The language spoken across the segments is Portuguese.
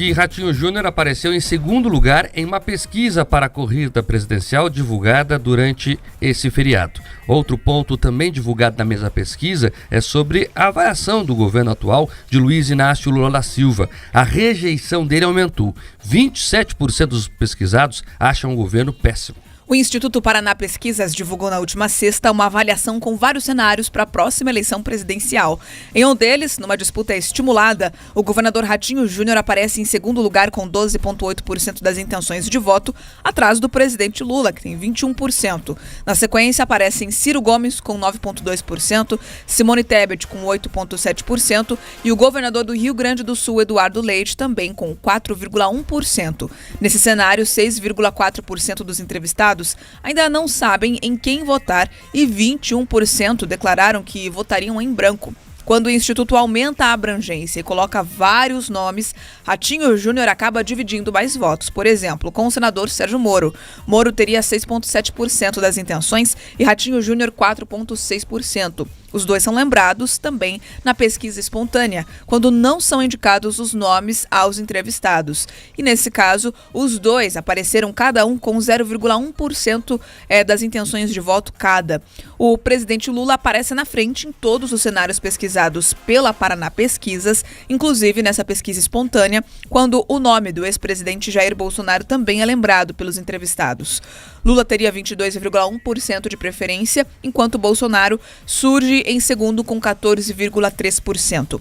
E Ratinho Júnior apareceu em segundo lugar em uma pesquisa para a corrida presidencial divulgada durante esse feriado. Outro ponto também divulgado na mesma pesquisa é sobre a avaliação do governo atual de Luiz Inácio Lula da Silva. A rejeição dele aumentou. 27% dos pesquisados acham o governo péssimo. O Instituto Paraná Pesquisas divulgou na última sexta uma avaliação com vários cenários para a próxima eleição presidencial. Em um deles, numa disputa estimulada, o governador Ratinho Júnior aparece em segundo lugar com 12,8% das intenções de voto, atrás do presidente Lula, que tem 21%. Na sequência, aparecem Ciro Gomes com 9,2%, Simone Tebet com 8,7% e o governador do Rio Grande do Sul, Eduardo Leite, também com 4,1%. Nesse cenário, 6,4% dos entrevistados ainda não sabem em quem votar e 21% declararam que votariam em branco. Quando o Instituto aumenta a abrangência e coloca vários nomes, Ratinho Júnior acaba dividindo mais votos. Por exemplo, com o senador Sérgio Moro. Moro teria 6,7% das intenções e Ratinho Júnior 4,6%. Os dois são lembrados também na pesquisa espontânea, quando não são indicados os nomes aos entrevistados. E nesse caso, os dois apareceram cada um com 0,1% das intenções de voto cada. O presidente Lula aparece na frente em todos os cenários pesquisados pela Paraná Pesquisas, inclusive nessa pesquisa espontânea, quando o nome do ex-presidente Jair Bolsonaro também é lembrado pelos entrevistados. Lula teria 22,1% de preferência, enquanto Bolsonaro surge em segundo com 14,3%.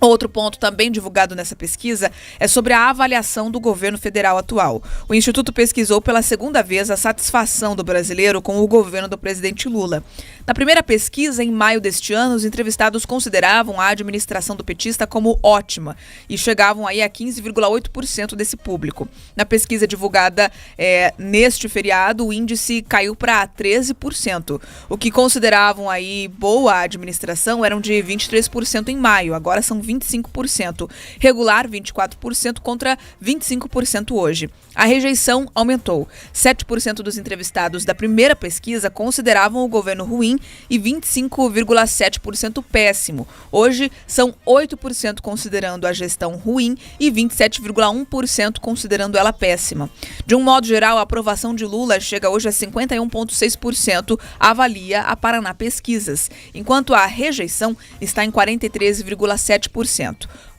Outro ponto também divulgado nessa pesquisa é sobre a avaliação do governo federal atual. O Instituto pesquisou pela segunda vez a satisfação do brasileiro com o governo do presidente Lula. Na primeira pesquisa, em maio deste ano, os entrevistados consideravam a administração do petista como ótima e chegavam aí a 15,8% desse público. Na pesquisa divulgada neste feriado, o índice caiu para 13%. O que consideravam aí boa administração eram de 23% em maio, agora são 25%. Regular, 24% contra 25% hoje. A rejeição aumentou. 7% dos entrevistados da primeira pesquisa consideravam o governo ruim e 25,7% péssimo. Hoje, são 8% considerando a gestão ruim e 27,1% considerando ela péssima. De um modo geral, a aprovação de Lula chega hoje a 51,6%, avalia a Paraná Pesquisas, enquanto a rejeição está em 43,7%.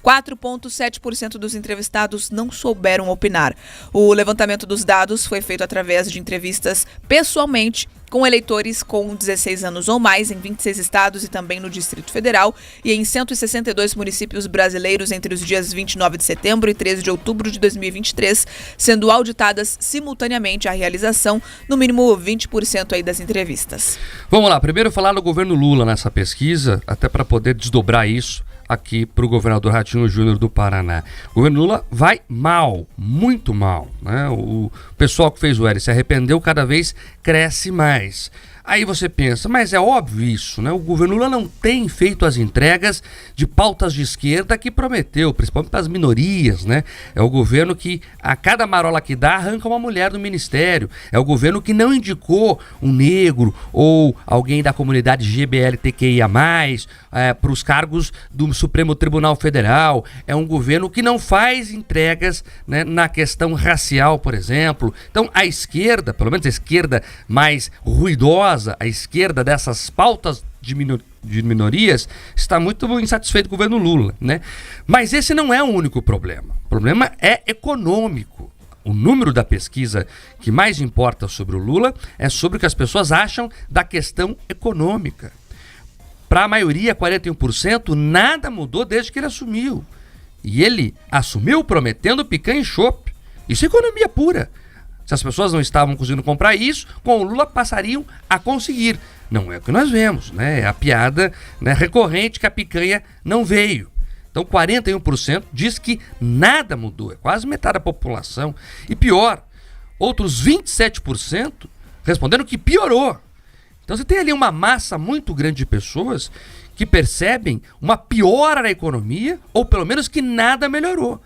4,7% dos entrevistados não souberam opinar. O levantamento dos dados foi feito através de entrevistas pessoalmente com eleitores com 16 anos ou mais em 26 estados e também no Distrito Federal e em 162 municípios brasileiros entre os dias 29 de setembro e 13 de outubro de 2023, sendo auditadas simultaneamente a realização, no mínimo 20% aí das entrevistas. Vamos lá, primeiro falar do governo Lula nessa pesquisa, até para poder desdobrar isso aqui para o governador Ratinho Júnior do Paraná. O governo Lula vai mal, muito mal, né? O pessoal que fez o L se arrependeu, cada vez cresce mais. Aí você pensa, mas é óbvio isso, né? O governo Lula não tem feito as entregas de pautas de esquerda que prometeu, principalmente para as minorias, né? É o governo que, a cada marola que dá, arranca uma mulher do ministério. É o governo que não indicou um negro ou alguém da comunidade GBLTQIA+, para os cargos do Supremo Tribunal Federal. É um governo que não faz entregas, né, na questão racial, por exemplo. Então, a esquerda, pelo menos a esquerda mais ruidosa, a esquerda dessas pautas de minorias, está muito insatisfeito com o governo Lula, né? Mas esse não é o único problema. O problema é econômico. O número da pesquisa que mais importa sobre o Lula é sobre o que as pessoas acham da questão econômica. Para a maioria, 41%, nada mudou desde que ele assumiu. E ele assumiu prometendo picanha e chope. Isso é economia pura. Se as pessoas não estavam conseguindo comprar isso, com o Lula passariam a conseguir. Não é o que nós vemos, né? É a piada, né, recorrente que a picanha não veio. Então 41% diz que nada mudou, é quase metade da população. E pior, outros 27% responderam que piorou. Então você tem ali uma massa muito grande de pessoas que percebem uma piora na economia, ou pelo menos que nada melhorou.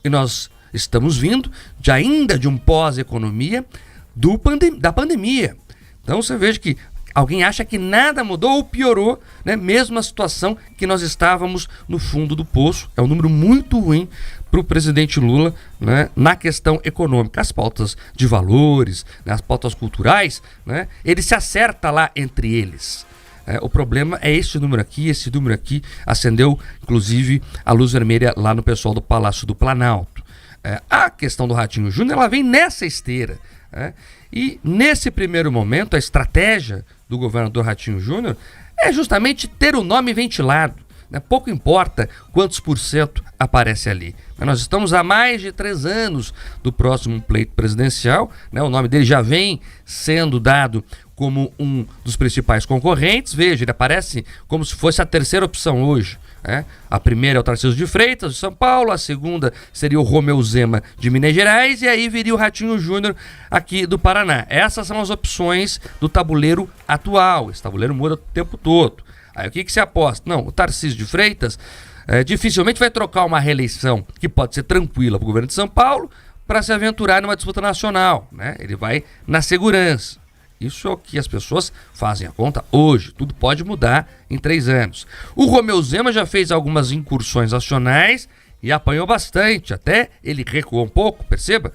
E nós estamos vindo ainda de um pós-economia da pandemia. Então você veja que Alguém acha que nada mudou ou piorou, né? Mesmo a situação que nós estávamos no fundo do poço. É um número muito ruim para o presidente Lula, né? Na questão econômica. As pautas de valores, né? As pautas culturais, né? Ele se acerta lá entre eles. O problema é esse número aqui acendeu inclusive a luz vermelha lá no pessoal do Palácio do Planalto. A questão do Ratinho Júnior, ela vem nessa esteira. E nesse primeiro momento, a estratégia do governador Ratinho Júnior é justamente ter o nome ventilado. Pouco importa quantos % aparece ali. Nós estamos há mais de 3 anos do próximo pleito presidencial. O nome dele já vem sendo dado como um dos principais concorrentes. Veja, ele aparece como se fosse a terceira opção hoje. A primeira é o Tarcísio de Freitas, de São Paulo. A segunda seria o Romeu Zema, de Minas Gerais. E aí viria o Ratinho Júnior aqui do Paraná. Essas são as opções do tabuleiro atual. Esse tabuleiro muda o tempo todo. Aí o que se aposta? Não, o Tarcísio de Freitas dificilmente vai trocar uma reeleição que pode ser tranquila para o governo de São Paulo para se aventurar numa disputa nacional. Ele vai na segurança. Isso é o que as pessoas fazem a conta hoje. Tudo pode mudar em 3 anos. O Romeu Zema já fez algumas incursões nacionais e apanhou bastante. Até ele recuou um pouco, perceba.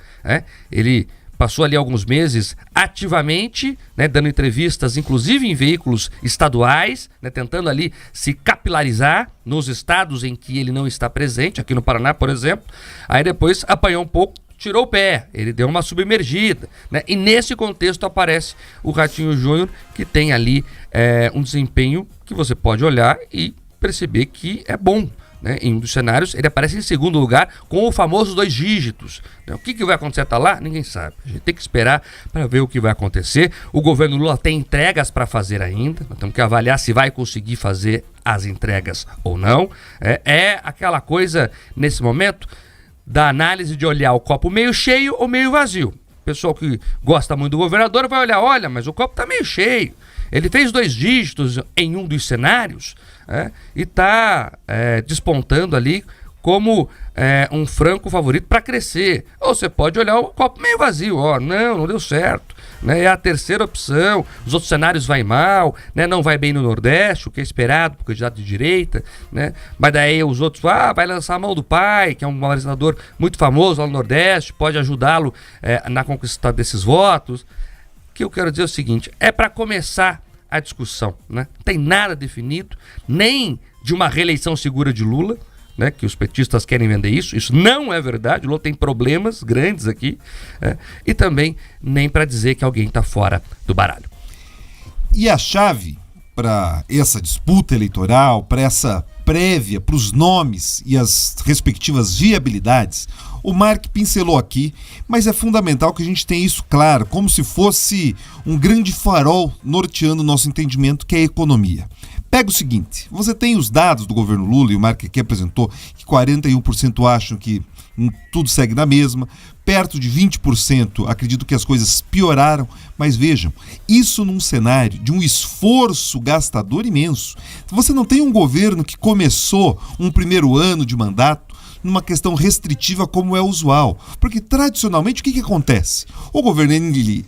Ele passou ali alguns meses ativamente, dando entrevistas, inclusive em veículos estaduais, tentando ali se capilarizar nos estados em que ele não está presente, aqui no Paraná, por exemplo. Aí depois apanhou um pouco, tirou o pé, ele deu uma submergida, E nesse contexto aparece o Ratinho Júnior, que tem ali um desempenho que você pode olhar e perceber que é bom. Em um dos cenários, ele aparece em segundo lugar com o famoso 2 dígitos. O que vai acontecer até lá? Ninguém sabe. A gente tem que esperar para ver o que vai acontecer. O governo Lula tem entregas para fazer ainda. Nós temos que avaliar se vai conseguir fazer as entregas ou não. É aquela coisa, nesse momento, da análise de olhar o copo meio cheio ou meio vazio. O pessoal que gosta muito do governador vai olhar, olha, mas o copo está meio cheio. Ele fez 2 dígitos em um dos cenários e está despontando ali como um franco favorito para crescer. Ou você pode olhar o copo meio vazio, não deu certo. É a terceira opção, os outros cenários vai mal, não vai bem no Nordeste, o que é esperado para o candidato de direita, mas daí os outros vai lançar a mão do pai, que é um legislador muito famoso lá no Nordeste, pode ajudá-lo na conquista desses votos. O que eu quero dizer é o seguinte, é para começar a discussão, não tem nada definido, nem de uma reeleição segura de Lula, que os petistas querem vender isso não é verdade, o Lula tem problemas grandes aqui, e também nem para dizer que alguém está fora do baralho. E a chave para essa disputa eleitoral, para essa prévia, para os nomes e as respectivas viabilidades, o Mark pincelou aqui, mas é fundamental que a gente tenha isso claro, como se fosse um grande farol norteando o nosso entendimento, que é a economia. Pega o seguinte, você tem os dados do governo Lula, e o Mark aqui apresentou que 41% acham que tudo segue na mesma, perto de 20% acredito que as coisas pioraram, mas vejam, isso num cenário de um esforço gastador imenso. Você não tem um governo que começou um primeiro ano de mandato numa questão restritiva como é usual, porque tradicionalmente o que acontece? O governo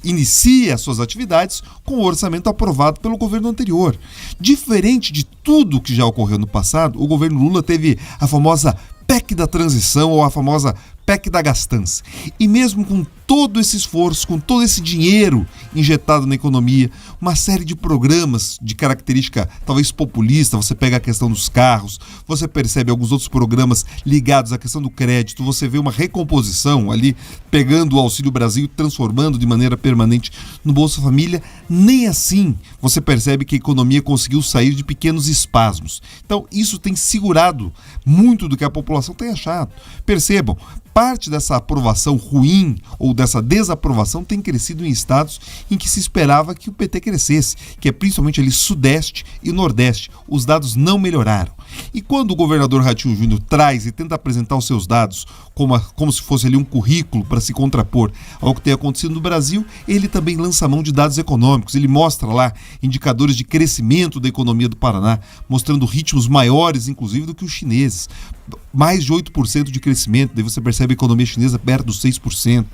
inicia suas atividades com o orçamento aprovado pelo governo anterior. Diferente de tudo que já ocorreu no passado, o governo Lula teve a famosa PEC da transição ou a famosa PEC da gastança. E mesmo com todo esse esforço, com todo esse dinheiro injetado na economia, uma série de programas de característica talvez populista, você pega a questão dos carros, você percebe alguns outros programas ligados à questão do crédito, você vê uma recomposição ali, pegando o Auxílio Brasil e transformando de maneira permanente no Bolsa Família, nem assim você percebe que a economia conseguiu sair de pequenos espasmos. Então isso tem segurado muito do que a população tem achado. Percebam, parte dessa aprovação ruim ou dessa desaprovação tem crescido em estados em que se esperava que o PT crescesse, que é principalmente ali Sudeste e Nordeste. Os dados não melhoraram. E quando o governador Ratinho Júnior traz e tenta apresentar os seus dados como se fosse ali um currículo para se contrapor ao que tem acontecido no Brasil, ele também lança a mão de dados econômicos. Ele mostra lá indicadores de crescimento da economia do Paraná, mostrando ritmos maiores, inclusive, do que os chineses. mais de 8% de crescimento, daí você percebe a economia chinesa perto dos 6%.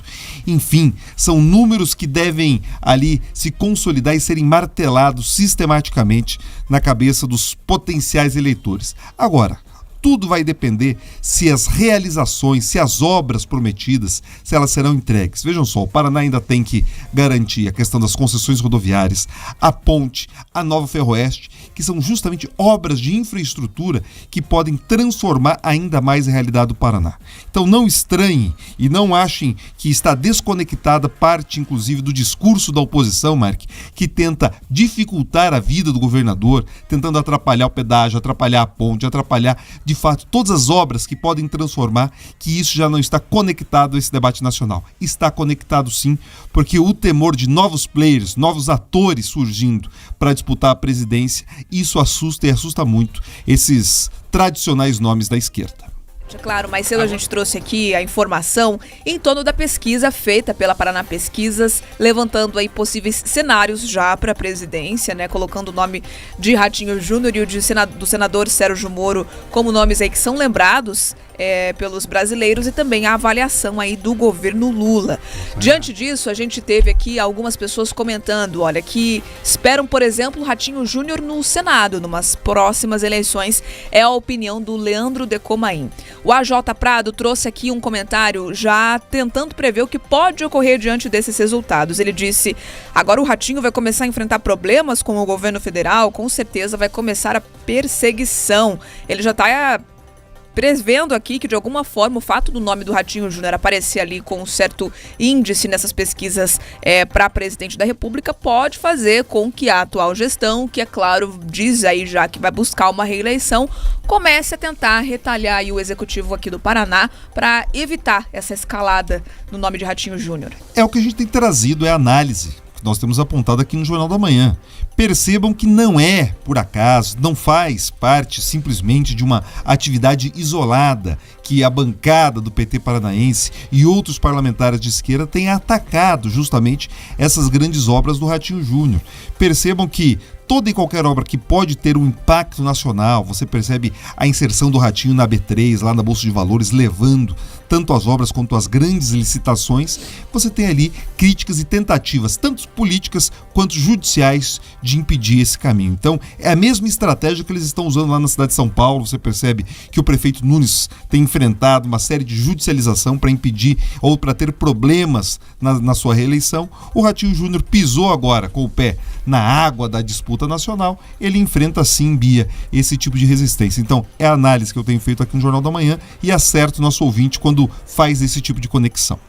Enfim, são números que devem ali se consolidar e serem martelados sistematicamente na cabeça dos potenciais eleitores. Agora, tudo vai depender se as realizações, se as obras prometidas, se elas serão entregues. Vejam só, o Paraná ainda tem que garantir a questão das concessões rodoviárias, a ponte, a nova Ferroeste, que são justamente obras de infraestrutura que podem transformar ainda mais a realidade do Paraná. Então não estranhem e não achem que está desconectada parte, inclusive, do discurso da oposição, Mark, que tenta dificultar a vida do governador, tentando atrapalhar o pedágio, atrapalhar a ponte, atrapalhar de fato todas as obras que podem transformar, que isso já não está conectado a esse debate nacional. Está conectado sim, porque o temor de novos players, novos atores surgindo para disputar a presidência, isso assusta e assusta muito esses tradicionais nomes da esquerda. Claro, mais cedo a gente trouxe aqui a informação em torno da pesquisa feita pela Paraná Pesquisas, levantando aí possíveis cenários já para a presidência, né? Colocando o nome de Ratinho Júnior e o do senador Sérgio Moro como nomes aí que são lembrados pelos brasileiros, e também a avaliação aí do governo Lula. Diante disso, a gente teve aqui algumas pessoas comentando, olha, que esperam, por exemplo, o Ratinho Júnior no Senado, numas próximas eleições. É a opinião do Leandro Decomain. O AJ Prado trouxe aqui um comentário já tentando prever o que pode ocorrer diante desses resultados. Ele disse: agora o Ratinho vai começar a enfrentar problemas com o governo federal, com certeza vai começar a perseguição. Ele já está prevendo aqui que, de alguma forma, o fato do nome do Ratinho Júnior aparecer ali com um certo índice nessas pesquisas para presidente da República pode fazer com que a atual gestão, que é claro, diz aí já que vai buscar uma reeleição, comece a tentar retalhar aí o executivo aqui do Paraná para evitar essa escalada no nome de Ratinho Júnior. É o que a gente tem trazido, é a análise que nós temos apontado aqui no Jornal da Manhã. Percebam que não é, por acaso, não faz parte simplesmente de uma atividade isolada que a bancada do PT paranaense e outros parlamentares de esquerda têm atacado justamente essas grandes obras do Ratinho Júnior. Percebam que toda e qualquer obra que pode ter um impacto nacional, você percebe a inserção do Ratinho na B3, lá na Bolsa de Valores, levando tanto as obras quanto as grandes licitações, você tem ali críticas e tentativas, tanto políticas quanto judiciais, de impedir esse caminho. Então, é a mesma estratégia que eles estão usando lá na cidade de São Paulo. Você percebe que o prefeito Nunes tem enfrentado uma série de judicialização para impedir ou para ter problemas na sua reeleição. O Ratinho Júnior pisou agora com o pé na água da disputa nacional, ele enfrenta sim, Bia, esse tipo de resistência. Então, é a análise que eu tenho feito aqui no Jornal da Manhã e acerta o nosso ouvinte quando faz esse tipo de conexão.